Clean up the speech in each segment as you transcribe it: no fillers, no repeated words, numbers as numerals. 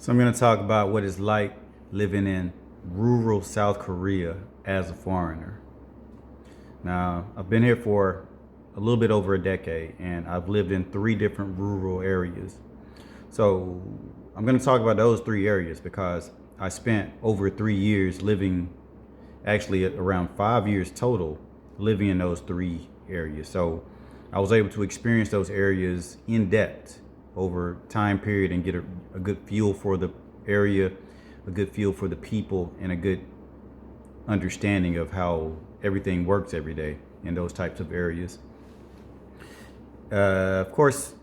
So I'm going to talk about what it's like living in rural South Korea as a foreigner. Now, I've been here for a little bit over a decade, and I've lived in three different rural areas. So I'm going to talk about those three areas because I spent over 3 years living, actually around 5 years total, living in those three areas. So I was able to experience those areas in depth over time period and get a good feel for the area, a good feel for the people, and a good understanding of how everything works every day in those types of areas. Of course,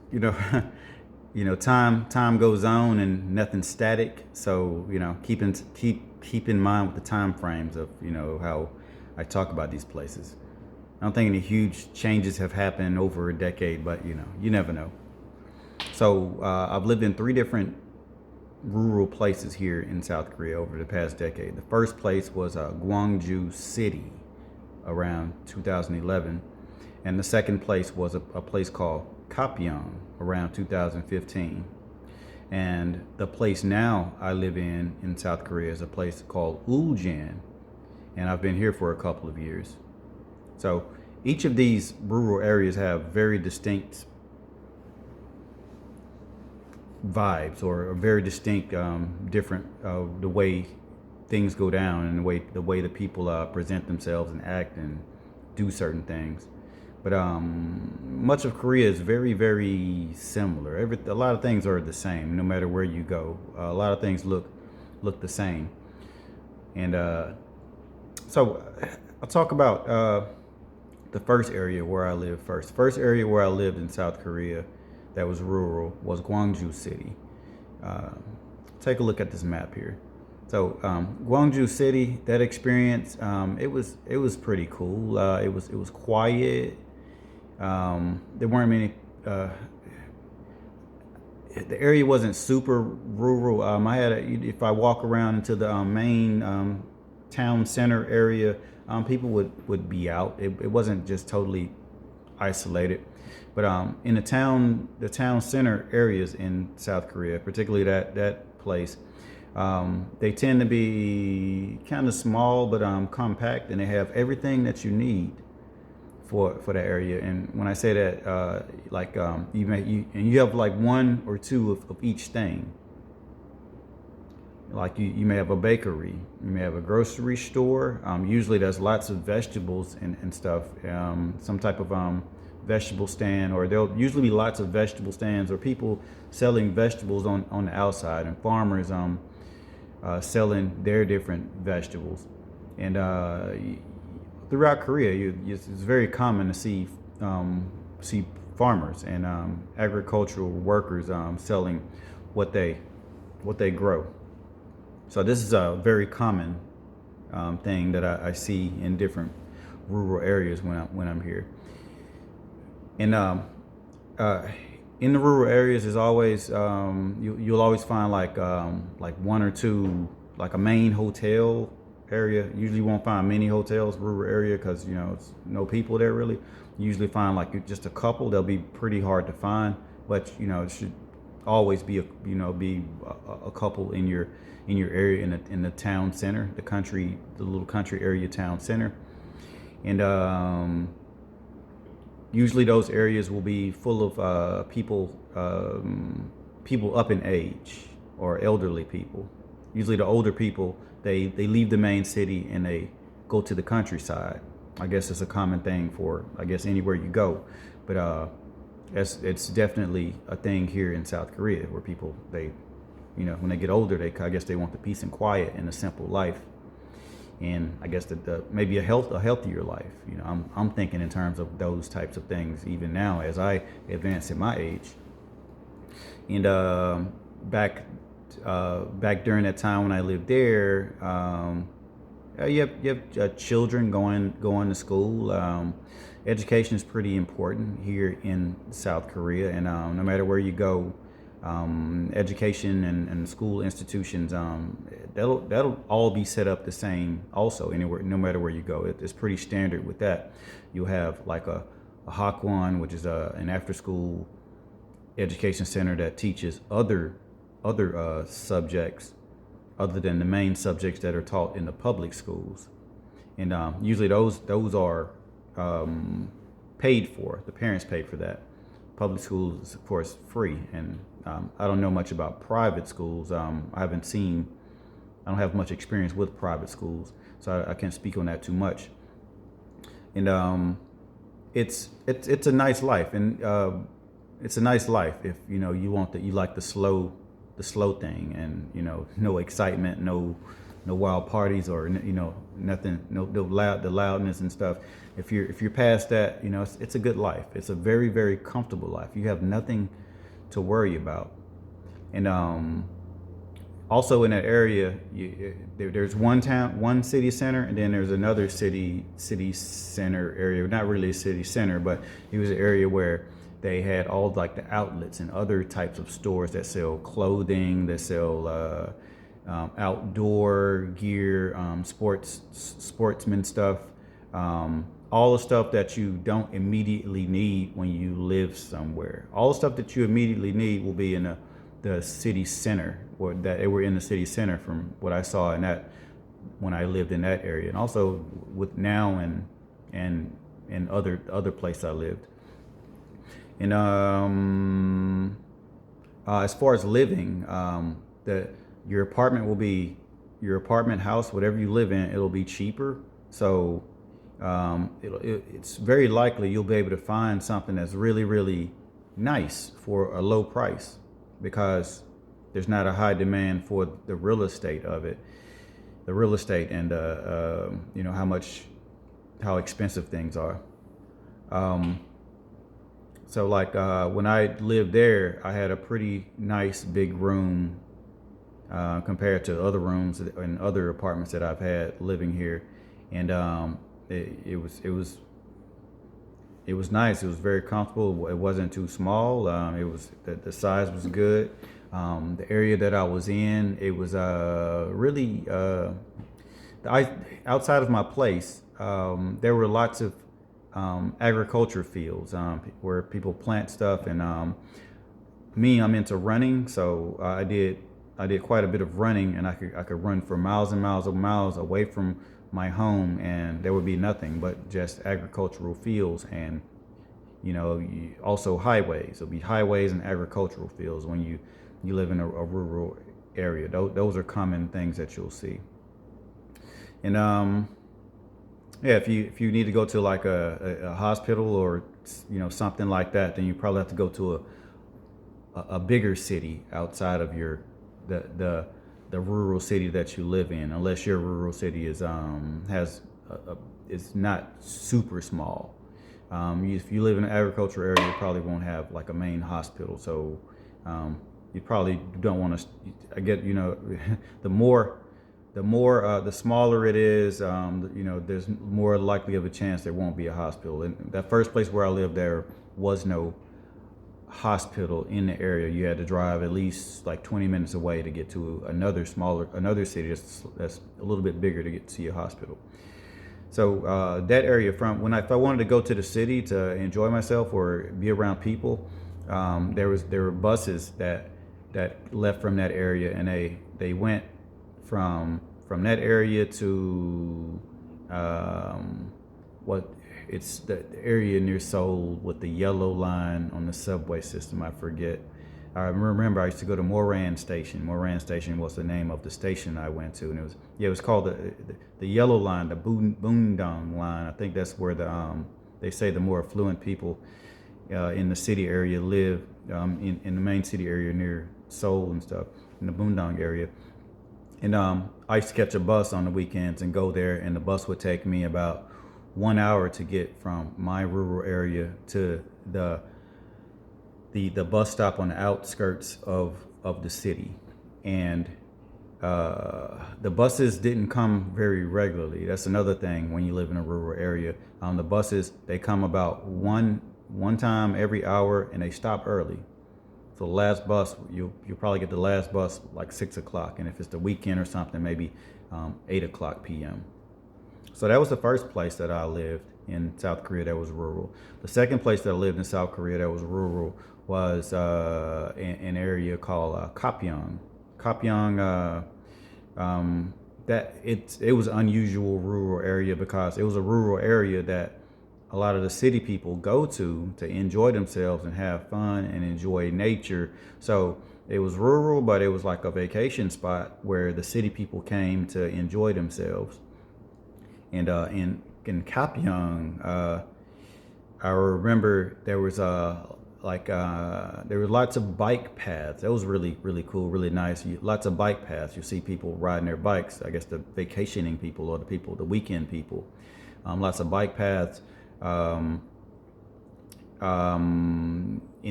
time goes on and nothing's static. So keep in mind with the time frames of how I talk about these places. I don't think any huge changes have happened over a decade, but you never know. So I've lived in three different rural places here in South Korea over the past decade. The first place was Gwangju City around 2011. And the second place was a place called Kapyeong around 2015. And the place now I live in South Korea is a place called Ulsan. And I've been here for a couple of years. So each of these rural areas have very distinct vibes or a very distinct different the way things go down and the way the people present themselves and act and do certain things. But much of Korea is very, very similar. A lot of things are the same no matter where you go. A lot of things look the same. And so I'll talk about the first area where I lived first. First area where I lived in South Korea that was rural was Gwangju City. Take a look at this map here. So Gwangju City, that experience, it was pretty cool. It was quiet. There weren't many. The area wasn't super rural. If I walk around into the main town center area, people would be out. It wasn't just totally isolated. But in the town center areas in South Korea, particularly that place, they tend to be kind of small but compact, and they have everything that you need for that area. And when I say that, you have like one or two of each thing. Like you may have a bakery, you may have a grocery store. Usually there's lots of vegetables and stuff. Some type of vegetable stand, or there'll usually be lots of vegetable stands or people selling vegetables on the outside, and farmers selling their different vegetables. And throughout Korea, it's very common to see farmers and agricultural workers selling what they grow. So this is a very common thing that I see in different rural areas when I'm here. And in the rural areas, is always you'll always find like one or two, like a main hotel area. Usually you won't find many hotels rural area because it's no people there really. You usually find like just a couple. They'll be pretty hard to find, but it should always be a couple in your area in the town center, the little country area town center. And usually those areas will be full of people up in age or elderly people. Usually the older people, they leave the main city and they go to the countryside. I guess it's a common thing for, anywhere you go. But it's definitely a thing here in South Korea where people, when they get older, they want the peace and quiet and a simple life. And I guess maybe a healthier life. I'm thinking in terms of those types of things even now as I advance in my age. And back during that time when I lived there, you have children going to school. Education is pretty important here in South Korea, and no matter where you go, education and school institutions, that'll all be set up the same also anywhere, no matter where you go. It's pretty standard with that. You'll have like a Hagwon, which is an after school education center that teaches other other subjects other than the main subjects that are taught in the public schools. And usually those are paid for. The parents pay for that. Public schools is of course free, and I don't know much about private schools. I don't have much experience with private schools, so I can't speak on that too much. And it's a nice life, and it's a nice life if you like the slow thing, and no excitement, no wild parties, or nothing, no the loudness and stuff. If you're past that, it's a good life. It's a very, very comfortable life. You have nothing to worry about. And also in that area, there's one city center, and then there's another city center area. Not really a city center, but it was an area where they had all like the outlets and other types of stores that sell clothing, that sell outdoor gear, sportsman stuff, all the stuff that you don't immediately need when you live somewhere. All the stuff that you immediately need will be in the city center, or that they were in the city center from what I saw in that when I lived in that area, and also with now and other place I lived. And as far as living, your apartment house, whatever you live in, it'll be cheaper. So it's very likely you'll be able to find something that's really, really nice for a low price, because there's not a high demand for the real estate of it, and how expensive things are. So like when I lived there, I had a pretty nice big room compared to other rooms in other apartments that I've had living here, and it was nice. It was very comfortable. It wasn't too small. It was the size was good. The area that I was in, it was really outside of my place. There were lots of agriculture fields where people plant stuff, and I'm into running, so I did quite a bit of running, and I could run for miles and miles and miles away from my home, and there would be nothing but just agricultural fields, and also highways. There'll be highways and agricultural fields when you live in a rural area. Those are common things that you'll see. And yeah, if you need to go to like a hospital or something like that, then you probably have to go to a bigger city outside of the rural city that you live in, unless your rural city is not super small. If you live in an agricultural area, you probably won't have like a main hospital, so you probably don't want to. I get the smaller it is, there's more likely of a chance there won't be a hospital. And that first place where I lived, there was no hospital in the area. You had to drive at least like 20 minutes away to get to another city that's a little bit bigger to get to see a hospital. So that area, if I wanted to go to the city to enjoy myself or be around people, there were buses that left from that area, and they went from that area to it's the area near Seoul with the yellow line on the subway system. I forget. I remember I used to go to Moran Station. Moran Station was the name of the station I went to, and it was called the yellow line, the Bundong line. I think that's where they say the more affluent people in the city area live, in the main city area near Seoul and stuff, in the Bundong area. And I used to catch a bus on the weekends and go there, and the bus would take me about 1 hour to get from my rural area to the bus stop on the outskirts of the city. And the buses didn't come very regularly. That's another thing when you live in a rural area. The buses, they come about one time every hour, and they stop early. So the last bus, you'll probably get the last bus like 6 o'clock. And if it's the weekend or something, maybe 8 o'clock p.m. So that was the first place that I lived in South Korea that was rural. The second place that I lived in South Korea that was rural was an area called Kapyong. Kapyong, that it was unusual rural area because it was a rural area that a lot of the city people go to enjoy themselves and have fun and enjoy nature. So it was rural, but it was like a vacation spot where the city people came to enjoy themselves. And in Kapyong, I remember there was there were lots of bike paths. That was really cool, really nice. Lots of bike paths. You see people riding their bikes. I guess the vacationing people or the weekend people. Lots of bike paths. In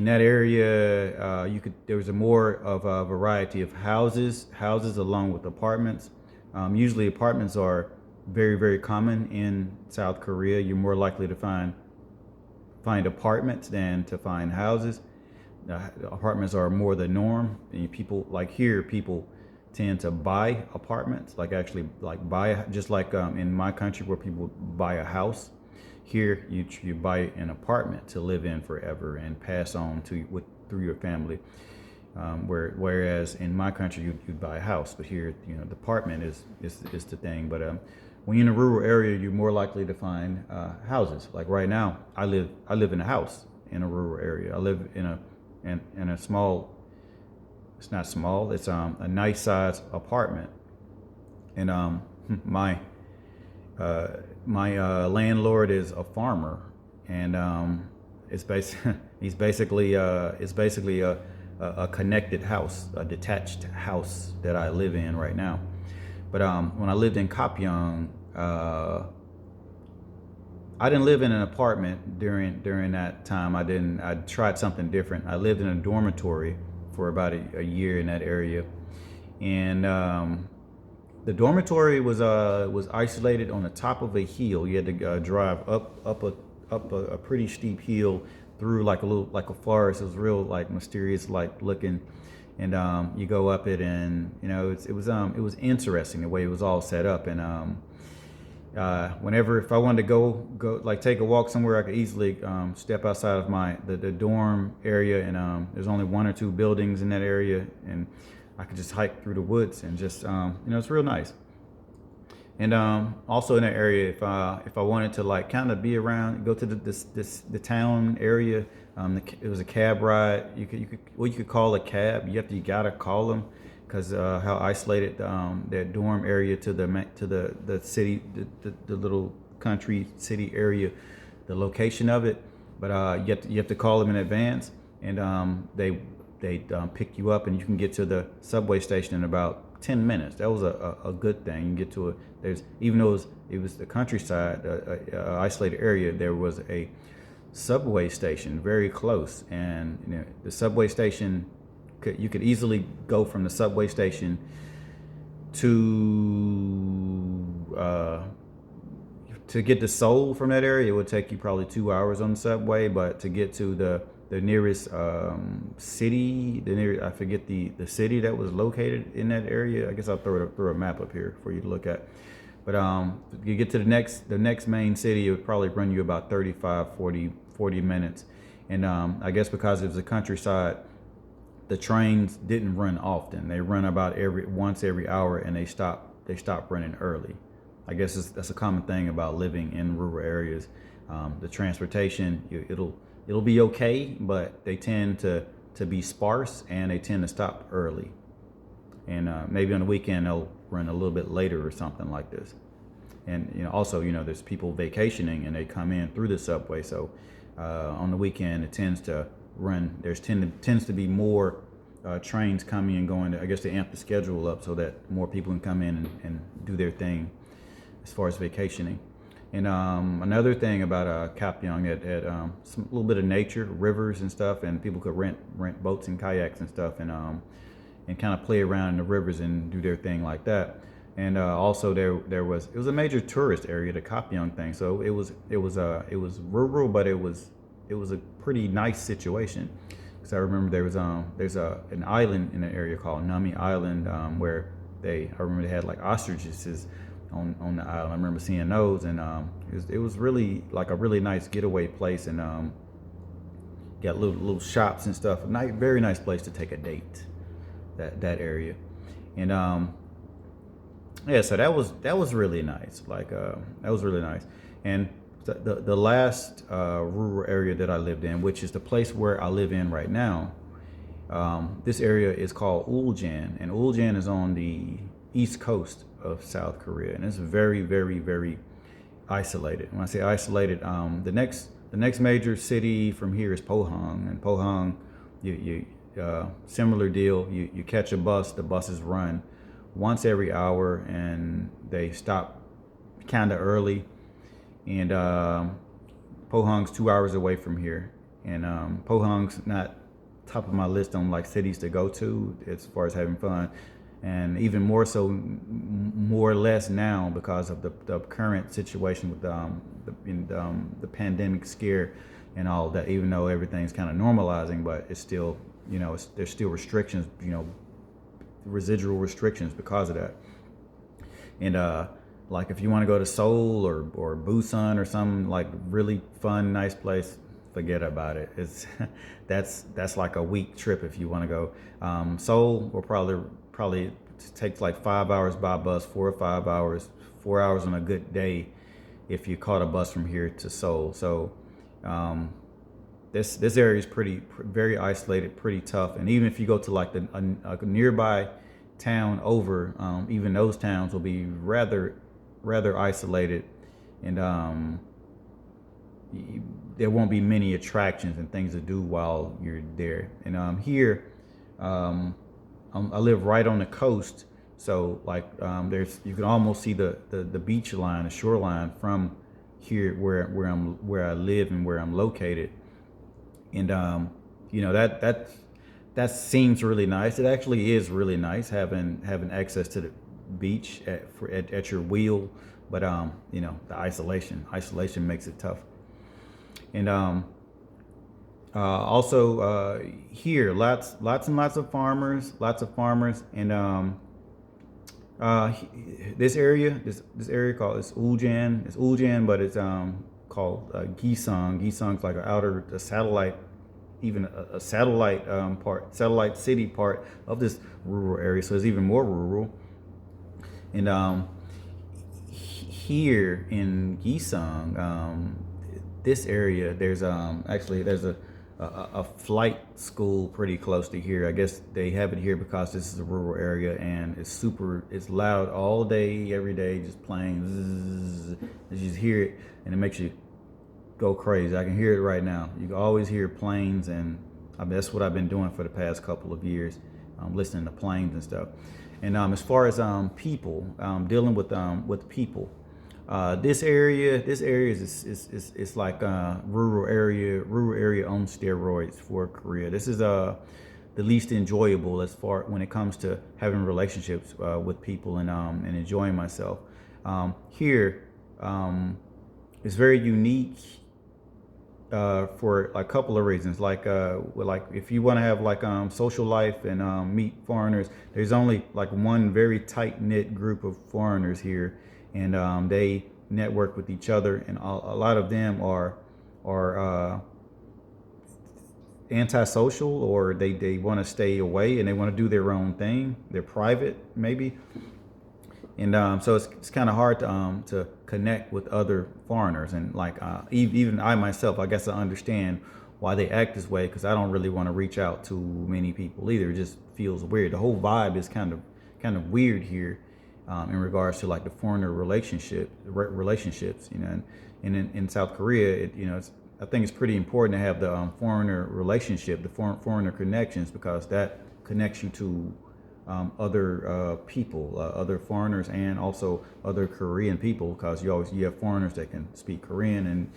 that area, there was a more of a variety of houses along with apartments. Usually apartments are very common in South Korea. You're more likely to find apartments than to find houses. Apartments are more the norm. And people like here, people tend to buy apartments, like actually like buy, just like in my country where people buy a house. Here, you buy an apartment to live in forever and pass on through your family. Whereas in my country, you'd buy a house, but here, the apartment is the thing. But when you're in a rural area, you're more likely to find houses. Like right now, I live in a house in a rural area. I live in a small. It's not small. It's a nice size apartment, and my landlord is a farmer, and he's basically a connected house, a detached house that I live in right now. But when I lived in Kapyong, I didn't live in an apartment during that time. I tried something different. I lived in a dormitory for about a year in that area, and the dormitory was isolated on the top of a hill. You had to drive up a pretty steep hill through like a forest. It was real like mysterious like looking, and you go up it, and it was interesting the way it was all set up. And whenever if I wanted to go like take a walk somewhere, I could easily step outside of the dorm area, and there's only one or two buildings in that area, and I could just hike through the woods and just it's real nice. And also in that area, if I wanted to like kind of be around, go to the town area, it was a cab ride. You could call a cab. You gotta call them because how isolated that dorm area to the city, the little country city area, the location of it. But you have to call them in advance, and they pick you up, and you can get to the subway station in about 10 minutes. That was a good thing. You can get to even though it was the countryside, isolated area, there was a subway station very close, and the subway station you could easily go from the subway station to get to Seoul from that area. It would take you probably 2 hours on the subway, but to get to the nearest city, I forget the city that was located in that area. I guess I'll throw a map up here for you to look at. But you get to the next main city, it would probably run you about 35, 40 minutes. And I guess because it was a countryside, the trains didn't run often. They run about once every hour, and they stop running early. I guess that's a common thing about living in rural areas. The transportation, it'll be okay, but they tend to be sparse, and they tend to stop early. And maybe on the weekend they'll run a little bit later or something like this. And also there's people vacationing, and they come in through the subway. So on the weekend it tends to run. Tends to be more trains coming and going. I guess they amp the schedule up so that more people can come in and do their thing as far as vacationing. And another thing about Kapyong, it had a little bit of nature, rivers and stuff, and people could rent boats and kayaks and stuff, and kind of play around in the rivers and do their thing like that. And also it was a major tourist area, the Kapyong thing. So it was rural, but it was a pretty nice situation. Because I remember there's an island in the area called Nami Island, where I remember they had like ostriches on the island. I remember seeing those, and it was really like a really nice getaway place, and got little shops and stuff. Nice, very nice place to take a date. That area, and yeah, so that was really nice. That was really nice. And the last rural area that I lived in, which is the place where I live in right now, this area is called Ulsan, and Ulsan is on the east coast of South Korea, and it's very, very, very isolated. When I say isolated, the next major city from here is Pohang, and Pohang, you similar deal. You catch a bus. The buses run once every hour, and they stop kind of early. And Pohang's 2 hours away from here, and Pohang's not top of my list on like cities to go to as far as having fun, and even more so, more or less now because of the current situation with the pandemic scare and all that. Even though everything's kind of normalizing, but it's still, there's still restrictions, residual restrictions because of that. And like if you want to go to Seoul or Busan or some like really fun, nice place, forget about it. It's that's like a week trip if you want to go. Seoul will probably takes like 5 hours by bus, 4 or 5 hours, 4 hours on a good day if you caught a bus from here to Seoul. So this area is very isolated, pretty tough. And even if you go to like a nearby town over, even those towns will be rather isolated, and there won't be many attractions and things to do while you're there. And here, I live right on the coast, so like you can almost see the beach line, the shoreline from here where I live and where I'm located. And that seems really nice. It actually is really nice having access to the beach at your wheel, but the isolation makes it tough. And also here, lots and lots of farmers, and this area called it's Ulsan, but it's called Gisang. Gisang's like a satellite, even a satellite city part of this rural area, so it's even more rural. And here in Gisang, this area, there's a flight school pretty close to here. I guess they have it here because this is a rural area, and it's loud all day, every day, just playing. Zzz, you just hear it, and it makes you go crazy. I can hear it right now. You can always hear planes, and that's what I've been doing for the past couple of years, listening to planes and stuff. And as far as people, dealing with people. This area is like a rural area on steroids for Korea. This is the least enjoyable as far when it comes to having relationships with people and enjoying myself. Here, it's very unique for a couple of reasons. Like if you want to have like social life and meet foreigners, there's only like one very tight knit group of foreigners here. And they network with each other, and a lot of them are antisocial, or they want to stay away and they want to do their own thing. They're private, maybe, and so it's kind of hard to connect with other foreigners. And like even I myself, I guess I understand why they act this way, because I don't really want to reach out to many people either. It just feels weird. The whole vibe is kind of weird here. In regards to like the foreigner relationships, and in South Korea, I think it's pretty important to have the foreigner relationship, the foreigner connections, because that connects you to other people, other foreigners, and also other Korean people, because you have foreigners that can speak Korean, and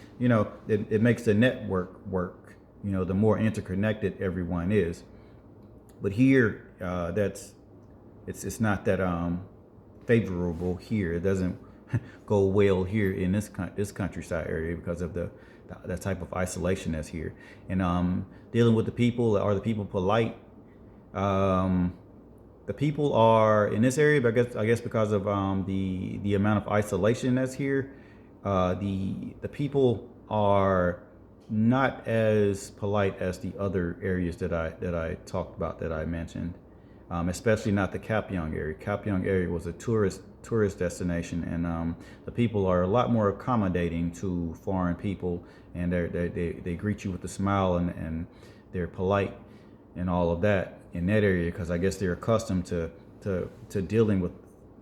it makes the network work. The more interconnected everyone is. But here, it's not that favorable here. It doesn't go well here in this countryside area because of the type of isolation that's here. And dealing with the people, are the people polite? The people are in this area, but I guess because of the amount of isolation that's here, the people are not as polite as the other areas that I talked about, that I mentioned, especially not the Kapyong area. Kapyong area was a tourist destination, and the people are a lot more accommodating to foreign people, and they greet you with a smile, and they're polite and all of that in that area, because I guess they're accustomed to dealing with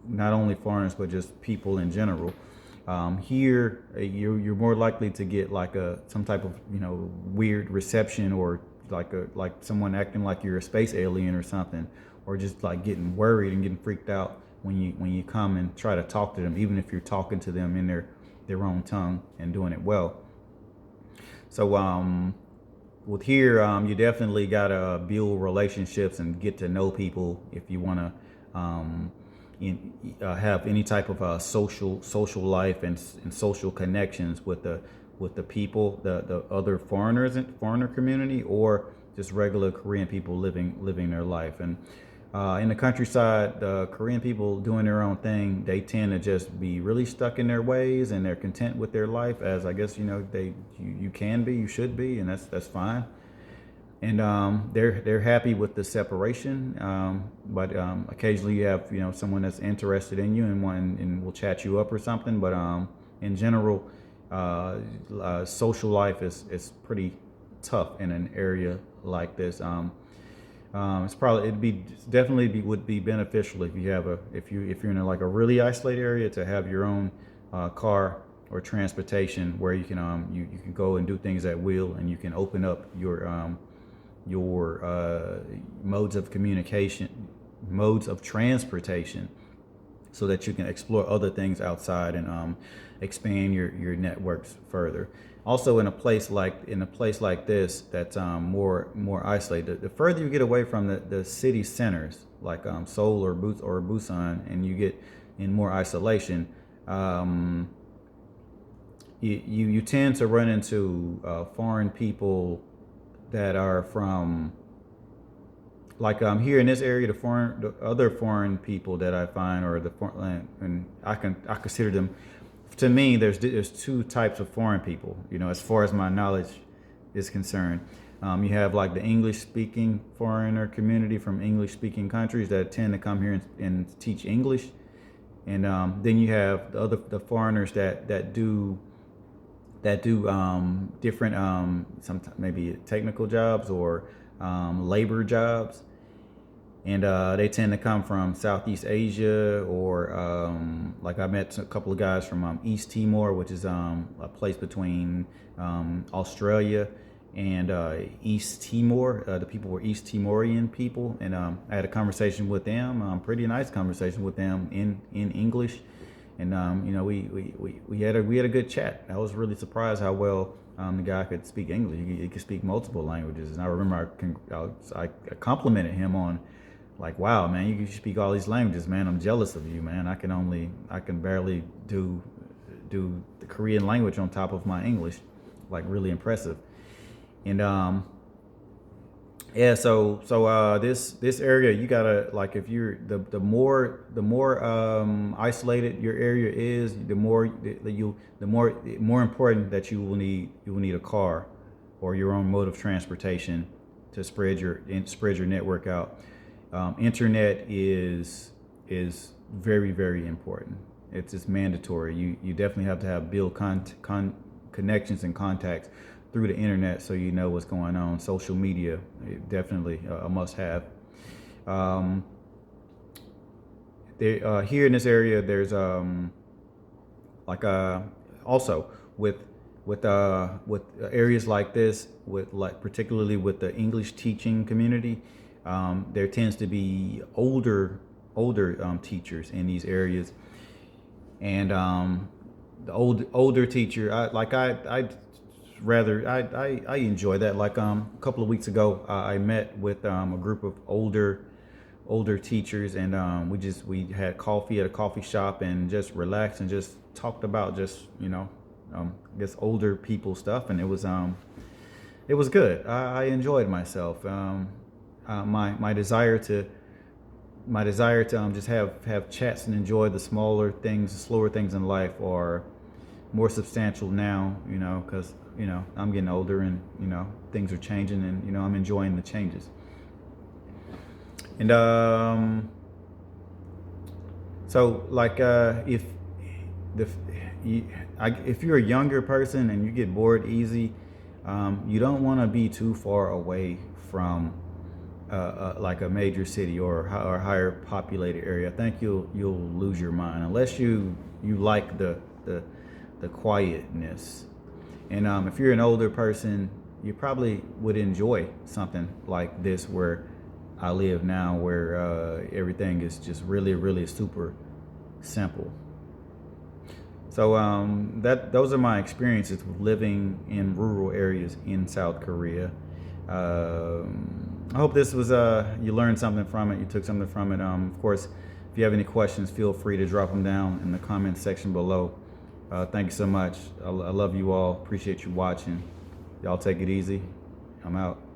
not only foreigners but just people in general. Here, you're more likely to get like some type of weird reception, or like someone acting like you're a space alien or something, or just like getting worried and getting freaked out when you come and try to talk to them, even if you're talking to them in their own tongue and doing it well. So with here, you definitely gotta build relationships and get to know people if you wanna have any type of social life and social connections with the people, the other foreigners and foreigner community, or just regular Korean people living their life. And in the countryside, the Korean people doing their own thing, they tend to just be really stuck in their ways, and they're content with their life, as I guess you can be, you should be, and that's fine. And they're happy with the separation, but occasionally you have someone that's interested in you and will chat you up or something. But in general, social life is pretty tough in an area like this. Would be beneficial if you're in if you're in a really isolated area, to have your own car or transportation where you can go and do things at will, and you can open up your modes of communication, modes of transportation, so that you can explore other things outside and expand your networks further. Also, in a place like this that's more isolated, the further you get away from the city centers like Seoul or Busan, and you get in more isolation, you tend to run into foreign people that are from, like here in this area, the other foreign people that I find, or the foreign, and I consider them, to me, there's two types of foreign people, as far as my knowledge is concerned. You have like the English speaking foreigner community from English speaking countries that tend to come here and teach English, and then you have the foreigners that do different, sometimes maybe technical jobs or labor jobs, and they tend to come from Southeast Asia, or like I met a couple of guys from East Timor, which is a place between Australia and East Timor. The people were East Timorian people, and I had a conversation with them, pretty nice conversation with them in English. And we had a good chat. I was really surprised how well the guy could speak English. He could speak multiple languages, and I remember I complimented him on, like, wow, man, you can speak all these languages, man. I'm jealous of you, man. I can barely do the Korean language on top of my English. Like, really impressive. And yeah, so this area, you gotta, like, if you're the more isolated your area is, the more important that you will need a car or your own mode of transportation to spread your network out. Internet is very, very important. It's mandatory. You definitely have to build connections and contacts through the internet, so you know what's going on. Social media, definitely a must-have. Here in this area, there's also with areas like this, particularly with the English teaching community, there tends to be older teachers in these areas, and the older teacher, I enjoy that. Like a couple of weeks ago, I met with a group of older teachers, and we had coffee at a coffee shop and just relaxed and just talked about just I guess older people stuff, and it was good. I enjoyed myself. My desire to just have chats and enjoy the smaller things, the slower things in life, are more substantial now, you know, because, you know, I'm getting older and, you know, things are changing and, you know, I'm enjoying the changes. And so like if you're a younger person and you get bored easy, you don't want to be too far away from like a major city or higher populated area. I think you'll lose your mind unless you like the quietness. And if you're an older person, you probably would enjoy something like this where I live now, where everything is just really super simple. So those are my experiences with living in rural areas in South Korea. I hope this was you learned something from it, you took something from it. Of course, if you have any questions, feel free to drop them down in the comment section below. Thank you so much. I love you all. Appreciate you watching. Y'all take it easy. I'm out.